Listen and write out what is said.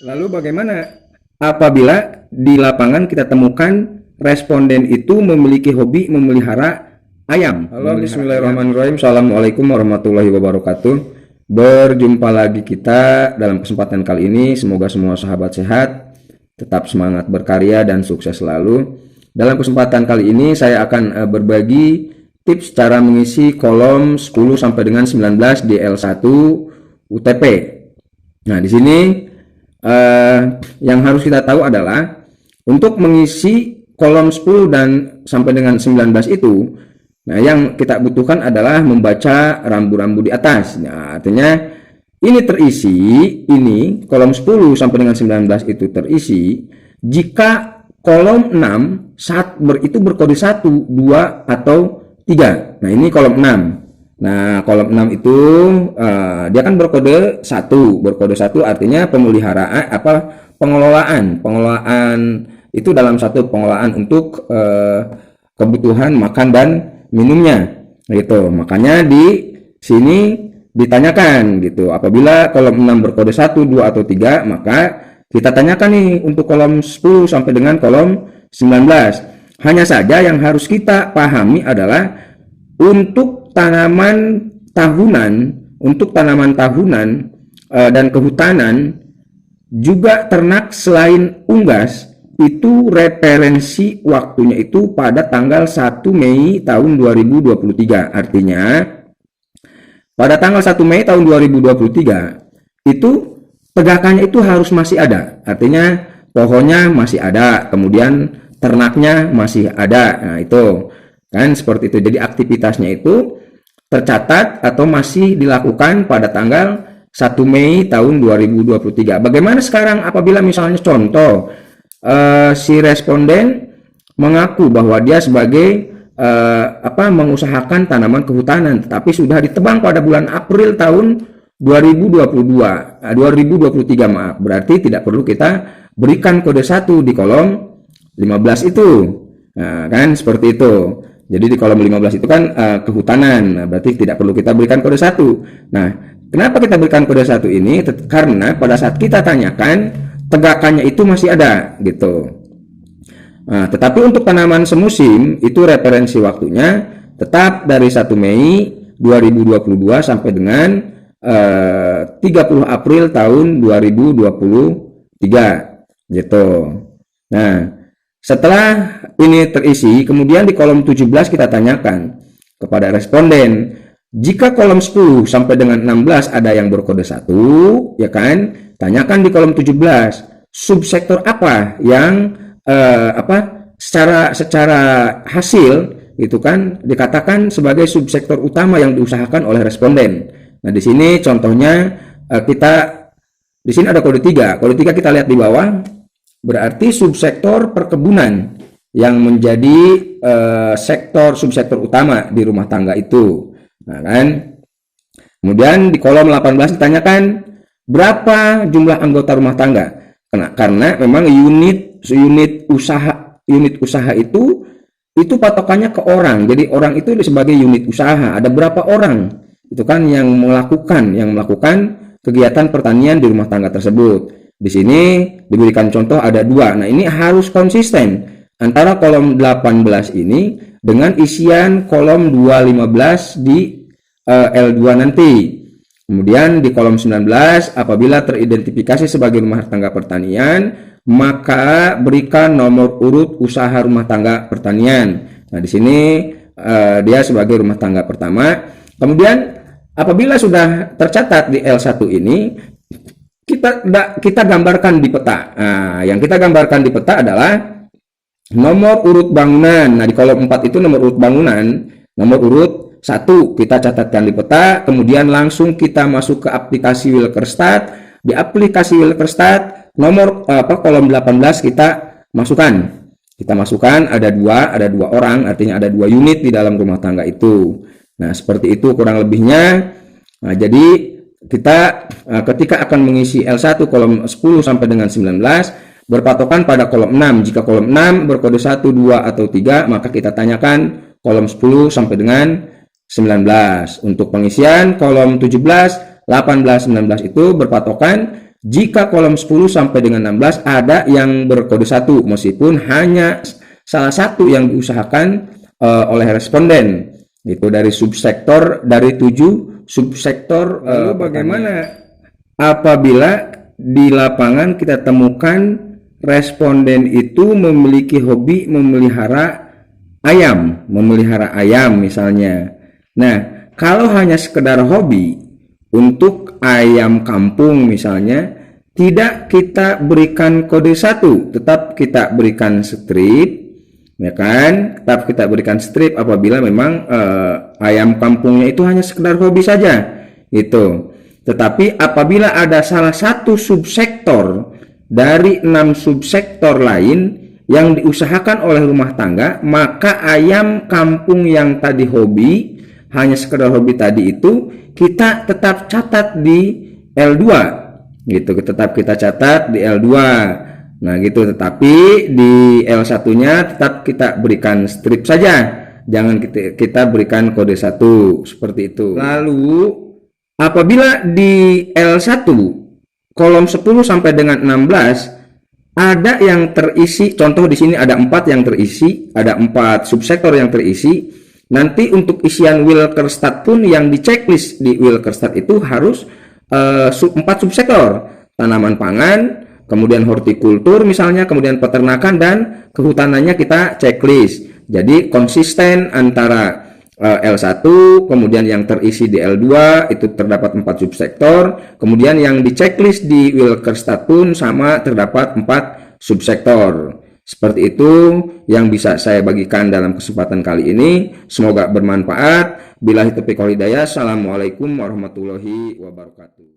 Lalu bagaimana apabila di lapangan kita temukan responden itu memiliki hobi memelihara ayam? Halo, bismillahirrahmanirrahim. Assalamualaikum warahmatullahi wabarakatuh. Berjumpa lagi kita dalam kesempatan kali ini. Semoga semua sahabat sehat, tetap semangat berkarya dan sukses selalu. Dalam kesempatan kali ini saya akan berbagi tips cara mengisi kolom 10 sampai dengan 19 di L1 UTP. Nah, di sini yang harus kita tahu adalah untuk mengisi kolom 10 dan sampai dengan 19 itu, nah yang kita butuhkan adalah membaca rambu-rambu di atas. Nah, artinya ini terisi, ini kolom 10 sampai dengan 19 itu terisi jika kolom 6 itu berkode 1, 2 atau 3. Nah, ini kolom 6. Nah, kolom 6 itu dia kan berkode 1. Berkode 1 artinya pemeliharaan pengelolaan itu dalam satu pengelolaan untuk kebutuhan makan dan minumnya. Gitu. Makanya di sini ditanyakan gitu. Apabila kolom 6 berkode 1, 2 atau 3, maka kita tanyakan nih untuk kolom 10 sampai dengan kolom 19. Hanya saja yang harus kita pahami adalah untuk tanaman tahunan dan kehutanan juga ternak selain unggas itu referensi waktunya itu pada tanggal 1 Mei tahun 2023. Artinya pada tanggal 1 Mei tahun 2023 itu tegakannya itu harus masih ada. Artinya pohonnya masih ada, kemudian ternaknya masih ada. Nah, itu kan seperti itu. Jadi aktivitasnya itu tercatat atau masih dilakukan pada tanggal 1 Mei tahun 2023. Bagaimana sekarang apabila misalnya contoh si responden mengaku bahwa dia sebagai mengusahakan tanaman kehutanan tetapi sudah ditebang pada bulan April tahun 2023, maaf. Berarti tidak perlu kita berikan kode 1 di kolom 15 itu. Nah, kan seperti itu. Jadi di kolom 15 itu kan kehutanan. Nah, berarti tidak perlu kita berikan kode 1. Nah, kenapa kita berikan kode 1 ini? Karena pada saat kita tanyakan tegakannya itu masih ada gitu. Nah, tetapi untuk tanaman semusim itu referensi waktunya tetap dari 1 Mei 2022 sampai dengan 30 April tahun 2023 gitu. Nah, setelah ini terisi, kemudian di kolom 17 kita tanyakan kepada responden, jika kolom 10 sampai dengan 16 ada yang berkode 1, ya kan? Tanyakan di kolom 17, subsektor apa yang secara hasil itu kan dikatakan sebagai subsektor utama yang diusahakan oleh responden. Nah, di sini contohnya di sini ada kode 3. Kode 3 kita lihat di bawah. Berarti subsektor perkebunan yang menjadi subsektor utama di rumah tangga itu. Nah, kan? Kemudian di kolom 18 ditanyakan berapa jumlah anggota rumah tangga. Karena memang unit usaha itu patokannya ke orang. Jadi orang itu sebagai unit usaha. Ada berapa orang itu kan yang melakukan kegiatan pertanian di rumah tangga tersebut. Di sini diberikan contoh ada 2. Nah, ini harus konsisten antara kolom 18 ini dengan isian kolom 215 di L2 nanti. Kemudian di kolom 19 apabila teridentifikasi sebagai rumah tangga pertanian, maka berikan nomor urut usaha rumah tangga pertanian. Nah, di sini dia sebagai rumah tangga pertama. Kemudian apabila sudah tercatat di L1 ini, kita gambarkan di peta. Nah, yang kita gambarkan di peta adalah nomor urut bangunan. Nah, di kolom 4 itu nomor urut bangunan, nomor urut 1 kita catatkan di peta, kemudian langsung kita masuk ke aplikasi Wilkerstat. Di aplikasi Wilkerstat nomor kolom 18 kita masukkan. Kita masukkan ada dua orang, artinya ada 2 unit di dalam rumah tangga itu. Nah, seperti itu kurang lebihnya. Nah, jadi kita ketika akan mengisi L1 kolom 10 sampai dengan 19 berpatokan pada kolom 6. Jika kolom 6 berkode 1, 2 atau 3, maka kita tanyakan kolom 10 sampai dengan 19. Untuk pengisian kolom 17, 18, 19 itu berpatokan jika kolom 10 sampai dengan 16 ada yang berkode 1, meskipun hanya salah satu yang diusahakan oleh responden, itu dari subsektor, dari 7 subsektor. Lalu bagaimana apabila di lapangan kita temukan responden itu memiliki hobi memelihara ayam misalnya. Nah, kalau hanya sekedar hobi untuk ayam kampung misalnya, tidak kita berikan kode 1, tetap kita berikan strip, ya kan? Tetap kita berikan strip apabila memang ayam kampungnya itu hanya sekedar hobi saja, gitu. Tetapi apabila ada salah satu subsektor dari 6 subsektor lain yang diusahakan oleh rumah tangga, maka ayam kampung yang tadi hobi, hanya sekedar hobi tadi itu, kita tetap catat di L2, gitu. Tetap kita catat di L2. Nah, gitu. Tetapi di L1-nya tetap kita berikan strip saja. Jangan kita berikan kode 1 seperti itu. Lalu apabila di L1 kolom 10 sampai dengan 16 ada yang terisi, contoh di sini ada 4 yang terisi, ada 4 subsektor yang terisi. Nanti untuk isian Wilkerstad pun yang di checklist di Wilkerstad itu harus 4 subsektor, tanaman pangan, kemudian hortikultur misalnya, kemudian peternakan dan kehutanannya kita checklist. Jadi konsisten antara L1, kemudian yang terisi di L2 itu terdapat 4 subsektor, kemudian yang di checklist di Wilkerstad pun sama terdapat 4 subsektor. Seperti itu yang bisa saya bagikan dalam kesempatan kali ini. Semoga bermanfaat. Billahi taufiq wal hidayah. Assalamualaikum warahmatullahi wabarakatuh.